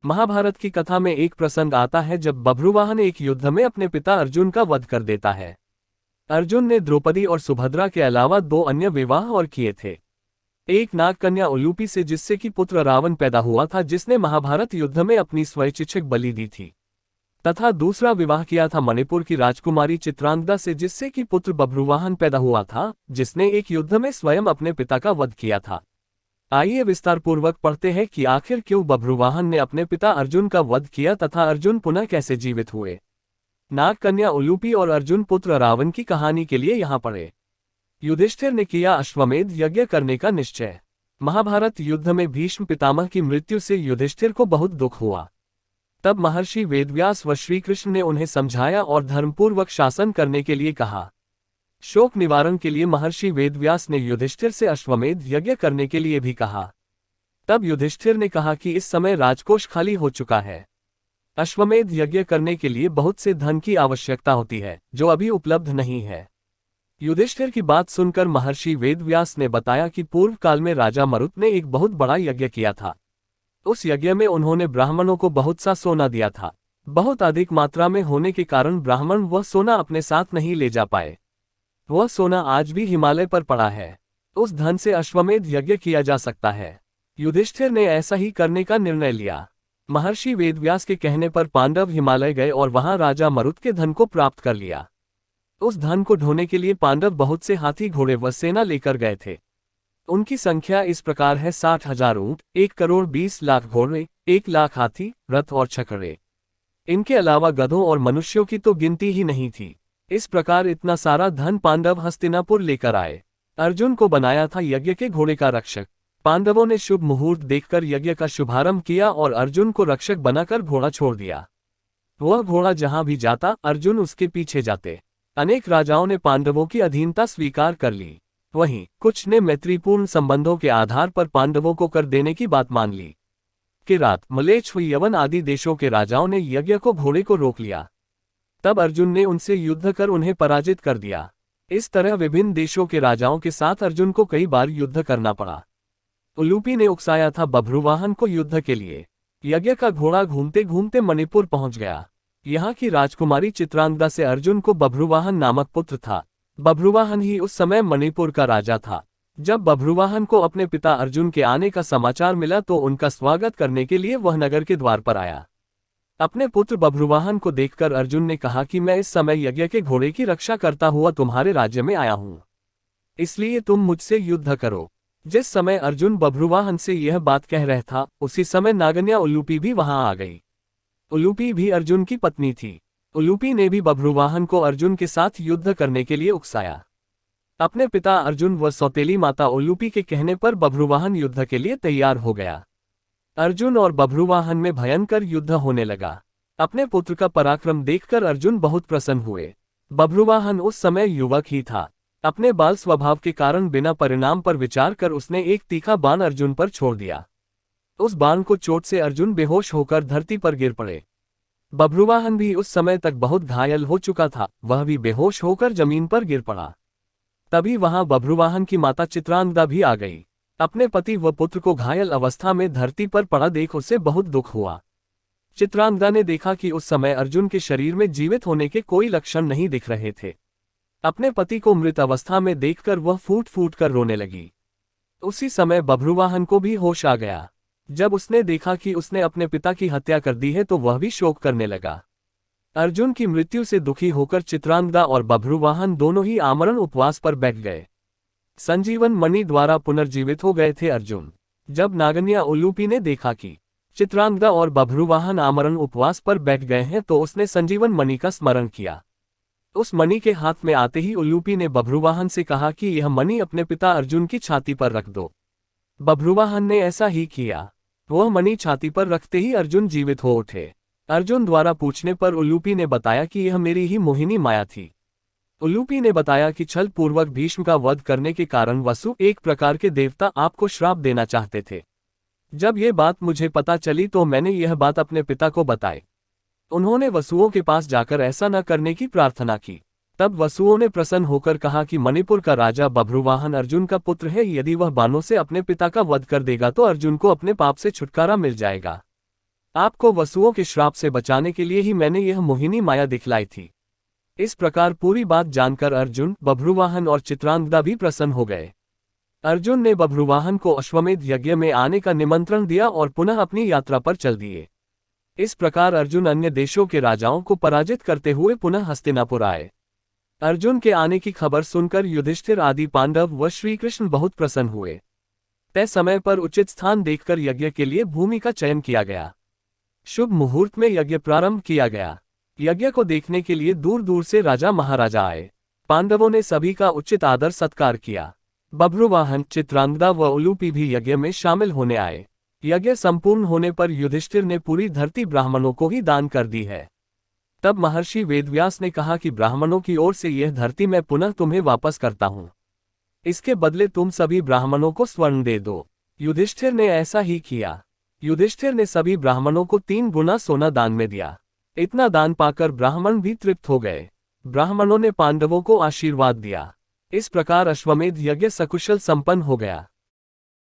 महाभारत की कथा में एक प्रसंग आता है जब बभ्रुवाहन एक युद्ध में अपने पिता अर्जुन का वध कर देता है। अर्जुन ने द्रौपदी और सुभद्रा के अलावा 2 अन्य विवाह और किए थे। एक नाग कन्या उलूपी से जिससे कि पुत्र रावण पैदा हुआ था, जिसने महाभारत युद्ध में अपनी स्वैच्छिक बलि दी थी, तथा दूसरा विवाह किया था मणिपुर की राजकुमारी चित्रांगदा से, जिससे कि पुत्र बभ्रुवाहन पैदा हुआ था, जिसने एक युद्ध में स्वयं अपने पिता का वध किया था। आइए विस्तार पूर्वक पढ़ते हैं कि आखिर क्यों बभ्रुवाहन ने अपने पिता अर्जुन का वध किया तथा अर्जुन पुनः कैसे जीवित हुए। नाग कन्या उलूपी और अर्जुन पुत्र रावण की कहानी के लिए यहाँ पढ़े। युधिष्ठिर ने किया अश्वमेध यज्ञ करने का निश्चय। महाभारत युद्ध में भीष्म पितामह की मृत्यु से युधिष्ठिर को बहुत दुख हुआ। तब महर्षि वेदव्यास व श्रीकृष्ण ने उन्हें समझाया और धर्मपूर्वक शासन करने के लिए कहा। शोक निवारण के लिए महर्षि वेदव्यास ने युधिष्ठिर से अश्वमेध यज्ञ करने के लिए भी कहा। तब युधिष्ठिर ने कहा कि इस समय राजकोष खाली हो चुका है। अश्वमेध यज्ञ करने के लिए बहुत से धन की आवश्यकता होती है, जो अभी उपलब्ध नहीं है। युधिष्ठिर की बात सुनकर महर्षि वेदव्यास ने बताया कि पूर्व काल में राजा मरुत ने एक बहुत बड़ा यज्ञ किया था। उस यज्ञ में उन्होंने ब्राह्मणों को बहुत सा सोना दिया था। बहुत अधिक मात्रा में होने के कारण ब्राह्मण वह सोना अपने साथ नहीं ले जा पाए। वह सोना आज भी हिमालय पर पड़ा है। उस धन से अश्वमेध यज्ञ किया जा सकता है। युधिष्ठिर ने ऐसा ही करने का निर्णय लिया। महर्षि वेदव्यास के कहने पर पांडव हिमालय गए और वहां राजा मरुत के धन को प्राप्त कर लिया। उस धन को ढोने के लिए पांडव बहुत से हाथी घोड़े व सेना लेकर गए थे। उनकी संख्या इस प्रकार है: 60,000 ऊंट, 1,20,00,000 घोड़े, 1,00,000 हाथी, रथ और छकड़े। इनके अलावा गधों और मनुष्यों की तो गिनती ही नहीं थी। इस प्रकार इतना सारा धन पांडव हस्तिनापुर लेकर आए। अर्जुन को बनाया था यज्ञ के घोड़े का रक्षक। पांडवों ने शुभ मुहूर्त देखकर यज्ञ का शुभारंभ किया और अर्जुन को रक्षक बनाकर घोड़ा छोड़ दिया। वह घोड़ा जहां भी जाता, अर्जुन उसके पीछे जाते। अनेक राजाओं ने पांडवों की अधीनता स्वीकार कर ली। वहीं कुछ ने मैत्रीपूर्ण संबंधों के आधार पर पांडवों को कर देने की बात मान ली। किरात, मलेच्छ व यवन आदि देशों के राजाओं ने यज्ञ को घोड़े को रोक लिया। तब अर्जुन ने उनसे युद्ध कर उन्हें पराजित कर दिया। इस तरह विभिन्न देशों के राजाओं के साथ अर्जुन को कई बार युद्ध करना पड़ा। उलूपी ने उकसाया था बभ्रुवाहन को युद्ध के लिए। यज्ञ का घोड़ा घूमते घूमते मणिपुर पहुंच गया। यहाँ की राजकुमारी चित्रांगदा से अर्जुन को बभ्रुवाहन नामक पुत्र था। बभ्रुवाहन ही उस समय मणिपुर का राजा था। जब बभ्रुवाहन को अपने पिता अर्जुन के आने का समाचार मिला तो उनका स्वागत करने के लिए वह नगर के द्वार पर आया। अपने पुत्र बभ्रुवाहन को देखकर अर्जुन ने कहा कि मैं इस समय यज्ञ के घोड़े की रक्षा करता हुआ तुम्हारे राज्य में आया हूं, इसलिए तुम मुझसे युद्ध करो। जिस समय अर्जुन बभ्रुवाहन से यह बात कह रहा था, उसी समय नागन्या उलूपी भी वहां आ गई। उलूपी भी अर्जुन की पत्नी थी। उलूपी ने भी बभ्रुवाहन को अर्जुन के साथ युद्ध करने के लिए उकसाया। अपने पिता अर्जुन व सौतेली माता उलूपी के कहने पर बभ्रुवाहन युद्ध के लिए तैयार हो गया। अर्जुन और बभ्रुवाहन में भयंकर युद्ध होने लगा। अपने पुत्र का पराक्रम देखकर अर्जुन बहुत प्रसन्न हुए। बभ्रुवाहन उस समय युवक ही था। अपने बाल स्वभाव के कारण बिना परिणाम पर विचार कर उसने एक तीखा बाण अर्जुन पर छोड़ दिया। उस बाण को चोट से अर्जुन बेहोश होकर धरती पर गिर पड़े। बभ्रुवाहन भी उस समय तक बहुत घायल हो चुका था, वह भी बेहोश होकर जमीन पर गिर पड़ा। तभी वहां बभ्रुवाहन की माता चित्रांगदा भी आ गई। अपने पति व पुत्र को घायल अवस्था में धरती पर पड़ा देख उसे बहुत दुख हुआ। चित्रांगदा ने देखा कि उस समय अर्जुन के शरीर में जीवित होने के कोई लक्षण नहीं दिख रहे थे। अपने पति को मृत अवस्था में देखकर वह फूट फूट कर रोने लगी। उसी समय बभ्रुवाहन को भी होश आ गया। जब उसने देखा कि उसने अपने पिता की हत्या कर दी है तो वह भी शोक करने लगा। अर्जुन की मृत्यु से दुखी होकर चित्रांगदा और बभ्रुवाहन दोनों ही आमरण उपवास पर बैठ गए। संजीवन मणि द्वारा पुनर्जीवित हो गए थे अर्जुन। जब नागन्या उलूपी ने देखा कि चित्रांगदा और बभ्रुवाहन आमरण उपवास पर बैठ गए हैं तो उसने संजीवन मणि का स्मरण किया। उस मणि के हाथ में आते ही उलूपी ने बभ्रुवाहन से कहा कि यह मणि अपने पिता अर्जुन की छाती पर रख दो। बभ्रुवाहन ने ऐसा ही किया। वह मणि छाती पर रखते ही अर्जुन जीवित हो उठे। अर्जुन द्वारा पूछने पर उलूपी ने बताया कि यह मेरी ही मोहिनी माया थी। उलूपी ने बताया कि छल पूर्वक भीष्म का वध करने के कारण वसु, एक प्रकार के देवता, आपको श्राप देना चाहते थे। जब ये बात मुझे पता चली तो मैंने यह बात अपने पिता को बताई। उन्होंने वसुओं के पास जाकर ऐसा न करने की प्रार्थना की। तब वसुओं ने प्रसन्न होकर कहा कि मणिपुर का राजा बभ्रुवाहन अर्जुन का पुत्र है। यदि वह बाणों से अपने पिता का वध कर देगा तो अर्जुन को अपने पाप से छुटकारा मिल जाएगा। आपको वसुओं के श्राप से बचाने के लिए ही मैंने यह मोहिनी माया दिखलाई थी। इस प्रकार पूरी बात जानकर अर्जुन, बभ्रुवाहन और चित्रांगदा भी प्रसन्न हो गए। अर्जुन ने बभ्रुवाहन को अश्वमेध यज्ञ में आने का निमंत्रण दिया और पुनः अपनी यात्रा पर चल दिए। इस प्रकार अर्जुन अन्य देशों के राजाओं को पराजित करते हुए पुनः हस्तिनापुर आए। अर्जुन के आने की खबर सुनकर युधिष्ठिर आदि पांडव व श्रीकृष्ण बहुत प्रसन्न हुए। तय समय पर उचित स्थान देखकर यज्ञ के लिए भूमि का चयन किया गया। शुभ मुहूर्त में यज्ञ प्रारंभ किया गया। यज्ञ को देखने के लिए दूर दूर से राजा महाराजा आए। पांडवों ने सभी का उचित आदर सत्कार किया। बभ्रुवाहन, चित्रांगदा व उलूपी भी यज्ञ में शामिल होने आए। यज्ञ संपूर्ण होने पर युधिष्ठिर ने पूरी धरती ब्राह्मणों को ही दान कर दी है। तब महर्षि वेदव्यास ने कहा कि ब्राह्मणों की ओर से यह धरती मैं पुनः तुम्हें वापस करता हूँ। इसके बदले तुम सभी ब्राह्मणों को स्वर्ण दे दो। युधिष्ठिर ने ऐसा ही किया। युधिष्ठिर ने सभी ब्राह्मणों को 3 गुना सोना दान में दिया। इतना दान पाकर ब्राह्मण भी तृप्त हो गए। ब्राह्मणों ने पांडवों को आशीर्वाद दिया। इस प्रकार अश्वमेध यज्ञ सकुशल संपन्न हो गया।